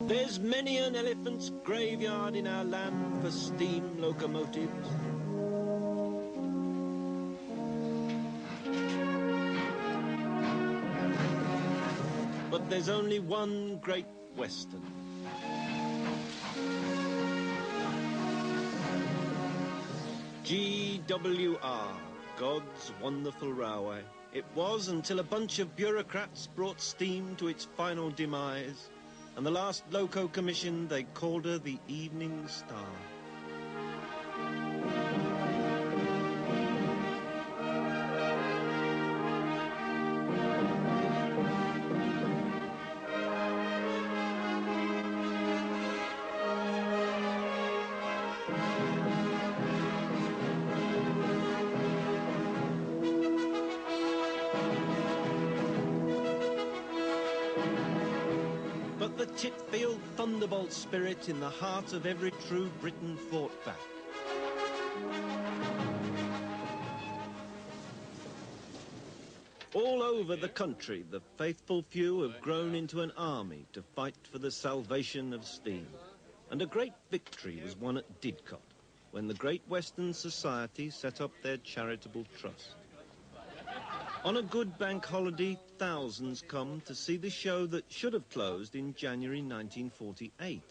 There's many an elephant's graveyard in our land for steam locomotives. But there's only one Great Western. GWR, God's wonderful railway. It was until a bunch of bureaucrats brought steam to its final demise, and the last loco commission, they called her the Evening Star. But the Titfield thunderbolt spirit in the heart of every true Briton fought back. All over the country, the faithful few have grown into an army to fight for the salvation of steam. And a great victory was won at Didcot, when the Great Western Society set up their charitable trust. On a good bank holiday, thousands come to see the show that should have closed in January 1948.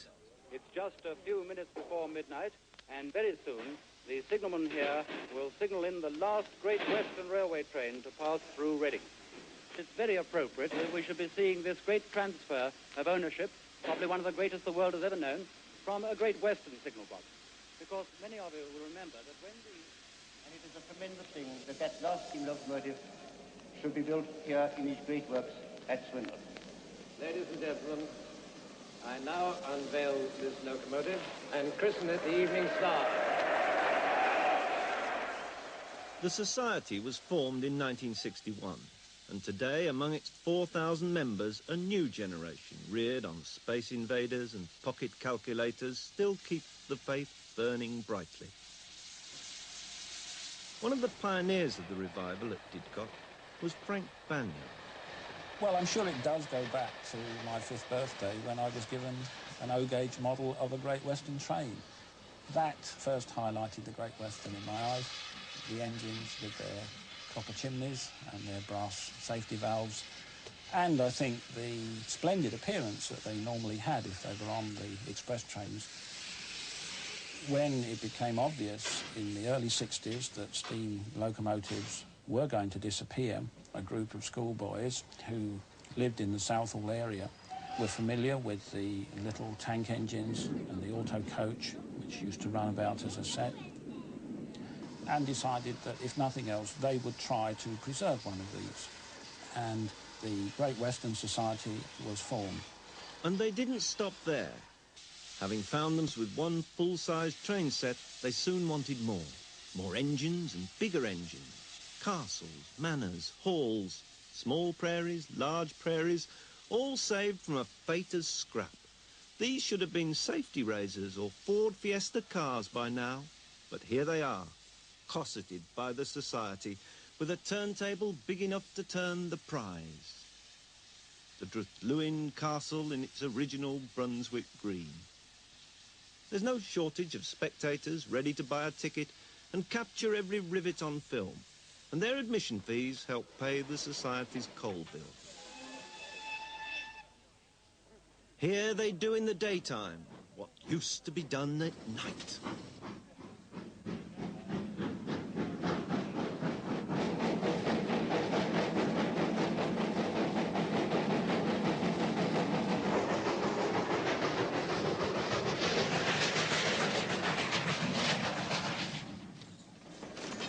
It's just a few minutes before midnight, and very soon the signalman here will signal in the last Great Western Railway train to pass through Reading. It's very appropriate that we should be seeing this great transfer of ownership, probably one of the greatest the world has ever known, from a Great Western signal box. Because many of you will remember that when the... And it is a tremendous thing that that last steam locomotive should be built here in these great works at Swindon. Ladies and gentlemen, I now unveil this locomotive and christen it the Evening Star. The Society was formed in 1961, and today, among its 4,000 members, a new generation, reared on Space Invaders and pocket calculators, still keep the faith burning brightly. One of the pioneers of the revival at Didcot was Frank Bannion. Well, I'm sure it does go back to my 5th birthday when I was given an O-gauge model of a Great Western train. That first highlighted the Great Western in my eyes. The engines with their copper chimneys and their brass safety valves, and I think the splendid appearance that they normally had if they were on the express trains. When it became obvious in the early 60s that steam locomotives were going to disappear, a group of schoolboys who lived in the Southall area were familiar with the little tank engines and the auto coach, which used to run about as a set, and decided that if nothing else, they would try to preserve one of these. And the Great Western Society was formed. And they didn't stop there. Having found them with one full-sized train set, they soon wanted more. More engines and bigger engines. Castles, manors, halls, small prairies, large prairies, all saved from a fate as scrap. These should have been safety razors or Ford Fiesta cars by now. But here they are, cosseted by the Society, with a turntable big enough to turn the prize. The Druthlewin Castle in its original Brunswick green. There's no shortage of spectators ready to buy a ticket and capture every rivet on film, and their admission fees help pay the Society's coal bill. Here they do in the daytime what used to be done at night.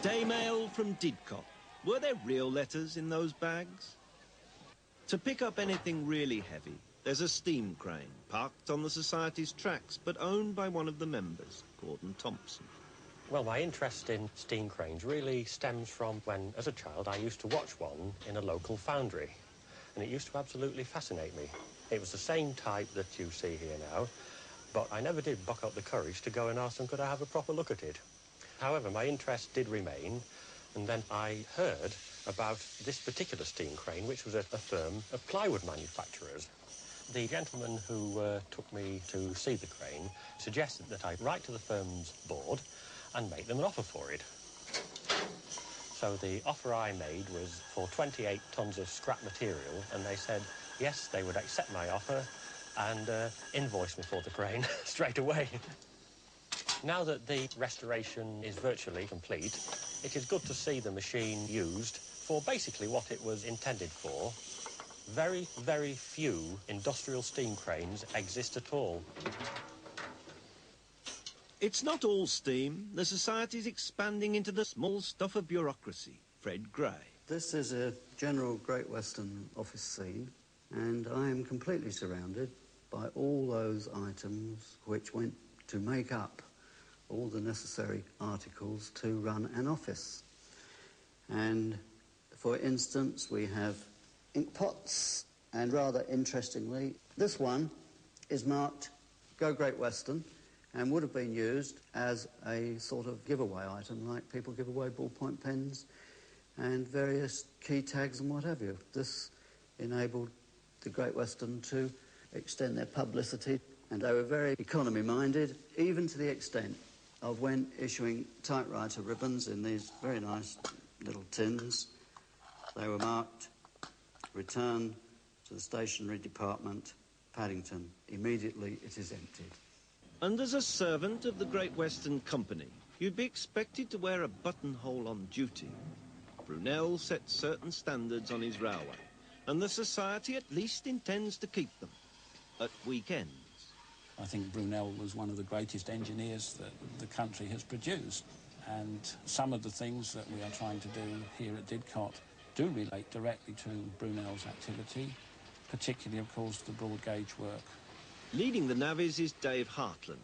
Day mail from Didcot. Were there real letters in those bags? To pick up anything really heavy, there's a steam crane parked on the Society's tracks, but owned by one of the members, Gordon Thompson. Well, my interest in steam cranes really stems from when, as a child, I used to watch one in a local foundry, and it used to absolutely fascinate me. It was the same type that you see here now, but I never did buck up the courage to go and ask them could I have a proper look at it. However, my interest did remain, and then I heard about this particular steam crane, which was a firm of plywood manufacturers. The gentleman who took me to see the crane suggested that I write to the firm's board and make them an offer for it. So the offer I made was for 28 tons of scrap material, and they said, yes, they would accept my offer and invoice me for the crane straight away. Now that the restoration is virtually complete, it is good to see the machine used for basically what it was intended for. Very, very few industrial steam cranes exist at all. It's not all steam. The Society's expanding into the small stuff of bureaucracy. Fred Gray. This is a general Great Western office scene, and I am completely surrounded by all those items which went to make up all the necessary articles to run an office. And, for instance, we have ink pots, and rather interestingly, this one is marked Go Great Western, and would have been used as a sort of giveaway item, like people give away ballpoint pens and various key tags and what have you. This enabled the Great Western to extend their publicity, and they were very economy-minded, even to the extent of when issuing typewriter ribbons in these very nice little tins, they were marked, return to the stationery department, Paddington. Immediately it is emptied. And as a servant of the Great Western Company, you'd be expected to wear a buttonhole on duty. Brunel set certain standards on his railway, and the Society at least intends to keep them, at weekends. I think Brunel was one of the greatest engineers that the country has produced, and some of the things that we are trying to do here at Didcot do relate directly to Brunel's activity, particularly, of course, the broad gauge work. Leading the navvies is Dave Hartland.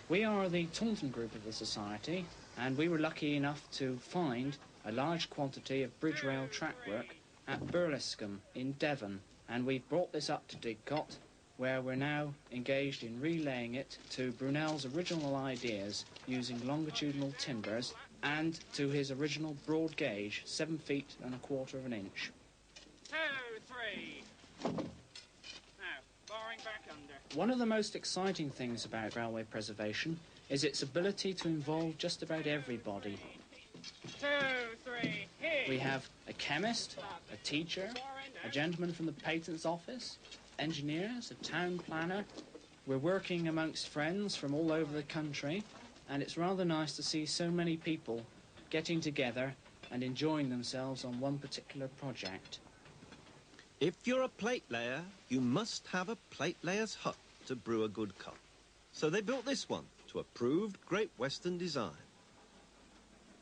We are the Taunton group of the Society, and we were lucky enough to find a large quantity of bridge rail track work at Burlescombe in Devon, and we've brought this up to Didcot, where we're now engaged in relaying it to Brunel's original ideas using longitudinal timbers and to his original broad gauge, 7 feet and 1/4 of an inch. 2, 3. Now, barring back under. One of the most exciting things about railway preservation is its ability to involve just about everybody. 2, 3, here. We have a chemist, a teacher, a gentleman from the patents office, engineers, a town planner. We're working amongst friends from all over the country, and it's rather nice to see so many people getting together and enjoying themselves on one particular project. If you're a plate layer, you must have a plate layer's hut to brew a good cup. So they built this one to approved Great Western design.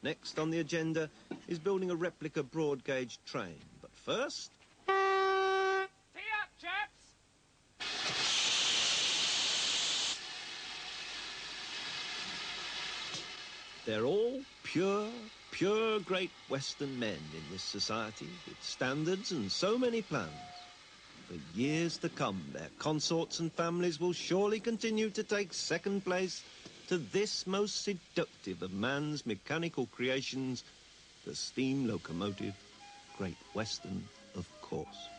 Next on the agenda is building a replica broad gauge train. But first... Tee up, chaps! They're all pure Great Western men in this Society, with standards and so many plans. For years to come, their consorts and families will surely continue to take second place to this most seductive of man's mechanical creations, the steam locomotive, Great Western, of course.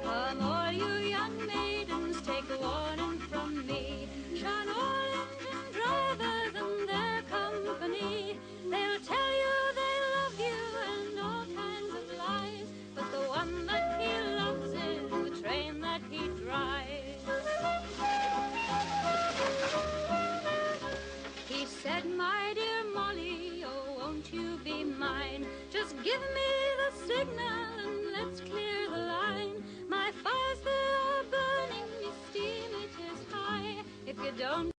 Come all you young maidens, take a warning from me. Shun all engine drivers and their company. They'll tell you they love you and all kinds of lies, but the one that he loves is the train that he drives. He said, my dear Molly, oh, won't you be mine? Just give me the signal